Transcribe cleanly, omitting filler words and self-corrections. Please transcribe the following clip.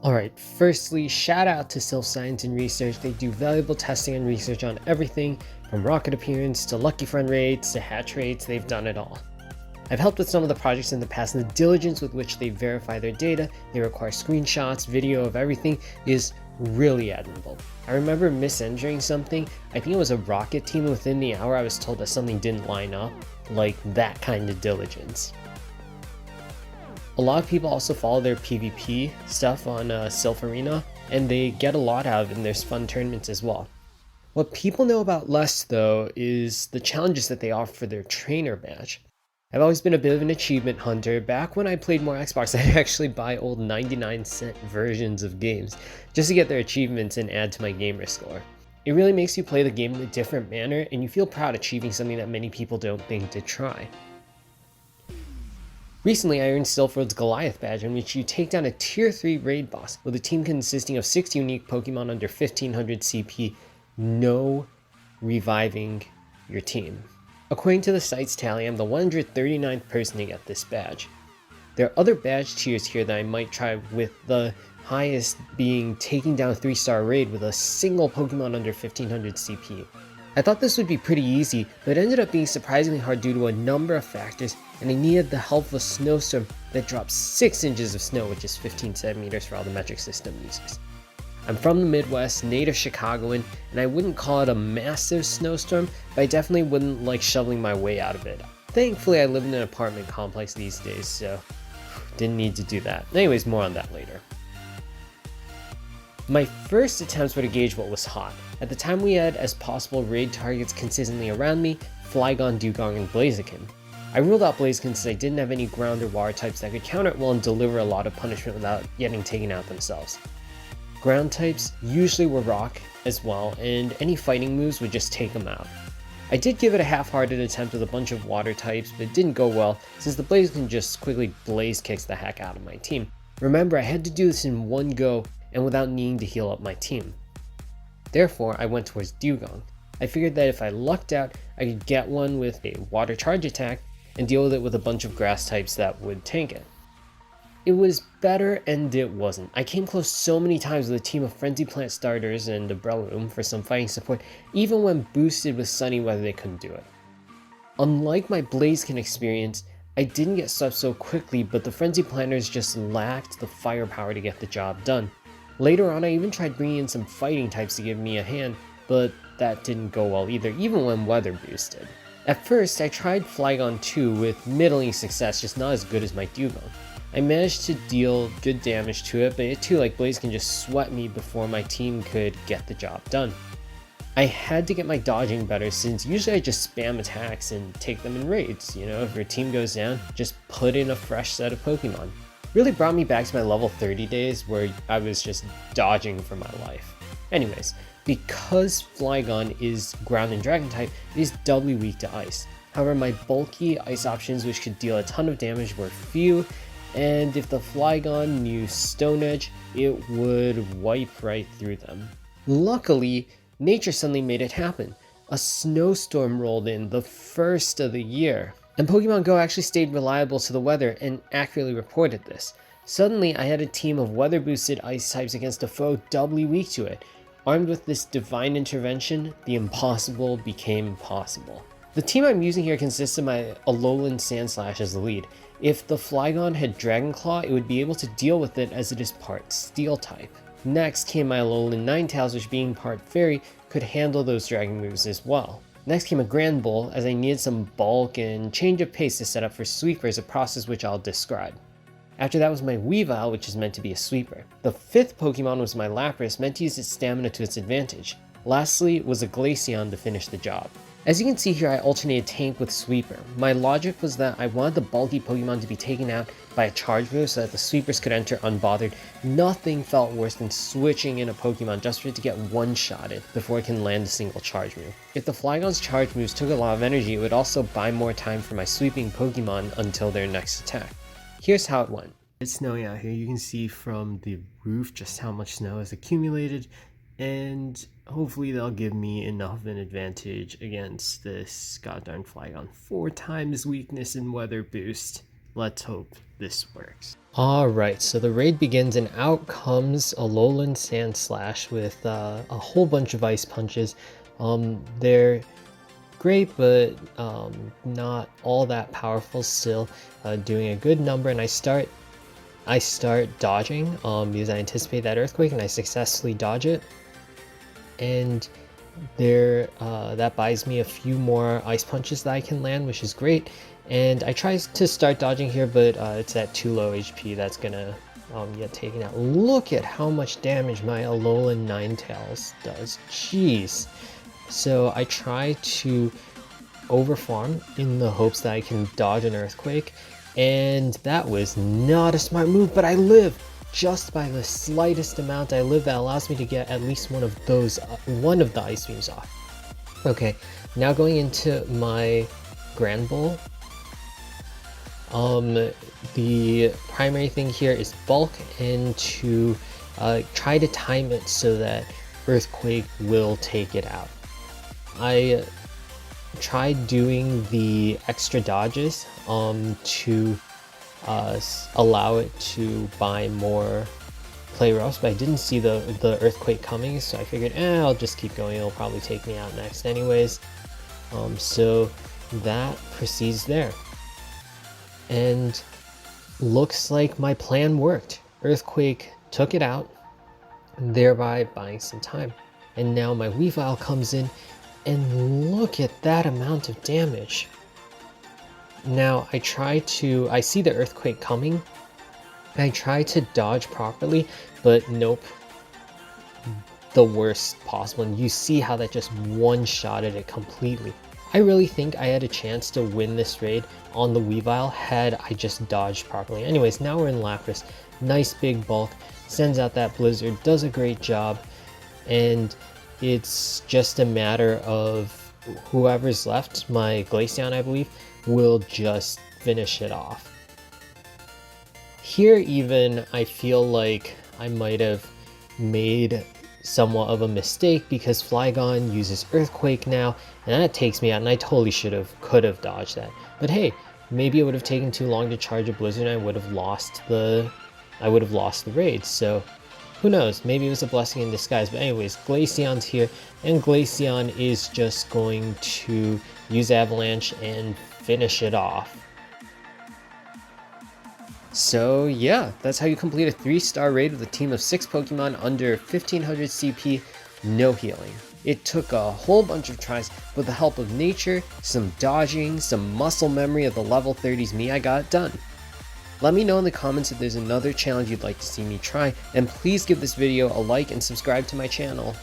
Alright, firstly, shout out to Silph Science and Research. They do valuable testing and research on everything from rocket appearance to lucky friend rates to hatch rates. They've done it all. I've helped with some of the projects in the past, and the diligence with which they verify their data, they require screenshots, video of everything, is really admirable. I remember misentering something. I think it was a rocket team, and within the hour I was told that something didn't line up. Like that kind of diligence. A lot of people also follow their PvP stuff on Silph Arena, and they get a lot out of it, and there's fun tournaments as well. What people know about less, though, is the challenges that they offer for their trainer badge. I've always been a bit of an achievement hunter. Back when I played more Xbox, I'd actually buy old 99-cent versions of games just to get their achievements and add to my gamer score. It really makes you play the game in a different manner, and you feel proud achieving something that many people don't think to try. Recently, I earned Silph's Goliath badge, in which you take down a tier 3 raid boss with a team consisting of 6 unique Pokemon under 1500 CP, no reviving your team. According to the site's tally, I'm the 139th person to get this badge. There are other badge tiers here that I might try, with the highest being taking down a 3-star raid with a single Pokemon under 1500 CP. I thought this would be pretty easy, but it ended up being surprisingly hard due to a number of factors, and I needed the help of a snowstorm that dropped 6 inches of snow, which is 15 centimeters for all the metric system users. I'm from the Midwest, native Chicagoan, and I wouldn't call it a massive snowstorm, but I definitely wouldn't like shoveling my way out of it. Thankfully, I live in an apartment complex these days, so didn't need to do that. Anyways, more on that later. My first attempts were to gauge what was hot. At the time, we had as possible raid targets consistently around me, Flygon, Dugong, and Blaziken. I ruled out Blaziken since I didn't have any ground or water types that could counter it well and deliver a lot of punishment without getting taken out themselves. Ground types usually were rock as well, and any fighting moves would just take them out. I did give it a half-hearted attempt with a bunch of water types, but it didn't go well since the Blaziken just quickly blaze kicks the heck out of my team. Remember, I had to do this in one go and without needing to heal up my team. Therefore, I went towards Dugong. I figured that if I lucked out, I could get one with a water charge attack and deal with it with a bunch of grass types that would tank it. It was better and it wasn't. I came close so many times with a team of Frenzy Plant starters and a Breloom for some fighting support. Even when boosted with sunny weather, they couldn't do it. Unlike my Blaziken experience, I didn't get swept so quickly, but the Frenzy Planters just lacked the firepower to get the job done. Later on, I even tried bringing in some fighting types to give me a hand, but that didn't go well either, even when weather boosted. At first, I tried Flygon 2 with middling success, just not as good as my Dugong. I managed to deal good damage to it, but it too, like Blaze, can just sweat me before my team could get the job done. I had to get my dodging better, since usually I just spam attacks and take them in raids. You know, if your team goes down, just put in a fresh set of Pokemon. Really brought me back to my level 30 days where I was just dodging for my life. Anyways, because Flygon is ground and dragon type, it is doubly weak to ice. However, my bulky ice options, which could deal a ton of damage, were few, and if the Flygon knew Stone Edge, it would wipe right through them. Luckily, nature suddenly made it happen. A snowstorm rolled in, the first of the year. And Pokemon Go actually stayed reliable to the weather and accurately reported this. Suddenly, I had a team of weather-boosted ice types against a foe doubly weak to it. Armed with this divine intervention, the impossible became possible. The team I'm using here consists of my Alolan Sandslash as the lead. If the Flygon had Dragon Claw, it would be able to deal with it as it is part Steel type. Next came my Alolan Ninetales, which being part Fairy, could handle those dragon moves as well. Next came a Grand Bull, as I needed some bulk and change of pace to set up for Sweepers, a process which I'll describe. After that was my Weavile, which is meant to be a sweeper. The fifth Pokemon was my Lapras, meant to use its stamina to its advantage. Lastly was a Glaceon to finish the job. As you can see here, I alternated tank with sweeper. My logic was that I wanted the bulky Pokemon to be taken out by a charge move so that the sweepers could enter unbothered. Nothing felt worse than switching in a Pokemon just for it to get one-shotted before it can land a single charge move. If the Flygon's charge moves took a lot of energy, it would also buy more time for my sweeping Pokemon until their next attack. Here's how it went. It's snowy out here. You can see from the roof just how much snow has accumulated, and hopefully they'll give me enough of an advantage against this goddamn Flygon. 4 times weakness and weather boost. Let's hope this works. Alright, so the raid begins and out comes Alolan Sandslash with a whole bunch of ice punches. They're great, but not all that powerful still, doing a good number, and I start dodging because I anticipate that earthquake and I successfully dodge it. And that buys me a few more ice punches that I can land, which is great. And I try to start dodging here, but it's at too low HP. That's gonna get taken out. Look at how much damage my Alolan Ninetales does. Jeez. So I try to overfarm in the hopes that I can dodge an earthquake, and that was not a smart move, but I live. Just by the slightest amount I live, that allows me to get at least one of the ice beams off. Okay, now going into my Grand Bowl. The primary thing here is bulk, and to try to time it so that earthquake will take it out. I tried doing the extra dodges to allow it to buy more play roughs, but I didn't see the earthquake coming, so I figured I'll just keep going, it'll probably take me out next anyways. So that proceeds there, and looks like my plan worked. Earthquake took it out, thereby buying some time. And now my Weavile comes in, and look at that amount of damage. Now I see the earthquake coming. I try to dodge properly, but nope. The worst possible, and you see how that just one-shotted it completely. I really think I had a chance to win this raid on the Weavile had I just dodged properly. Anyways, now we're in Lapras. Nice big bulk, sends out that Blizzard, does a great job, and it's just a matter of whoever's left, my Glaceon I believe, will just finish it off. Here even, I feel like I might have made somewhat of a mistake because Flygon uses Earthquake now, and that takes me out, and I totally could have dodged that. But hey, maybe it would have taken too long to charge a Blizzard and I would have lost the raid, so who knows, maybe it was a blessing in disguise. But anyways, Glaceon's here, and Glaceon is just going to use Avalanche and finish it off. So yeah, that's how you complete a 3-star raid with a team of 6 Pokemon under 1500 CP, no healing. It took a whole bunch of tries, but with the help of nature, some dodging, some muscle memory of the level 30s me, I got it done. Let me know in the comments if there's another challenge you'd like to see me try, and please give this video a like and subscribe to my channel.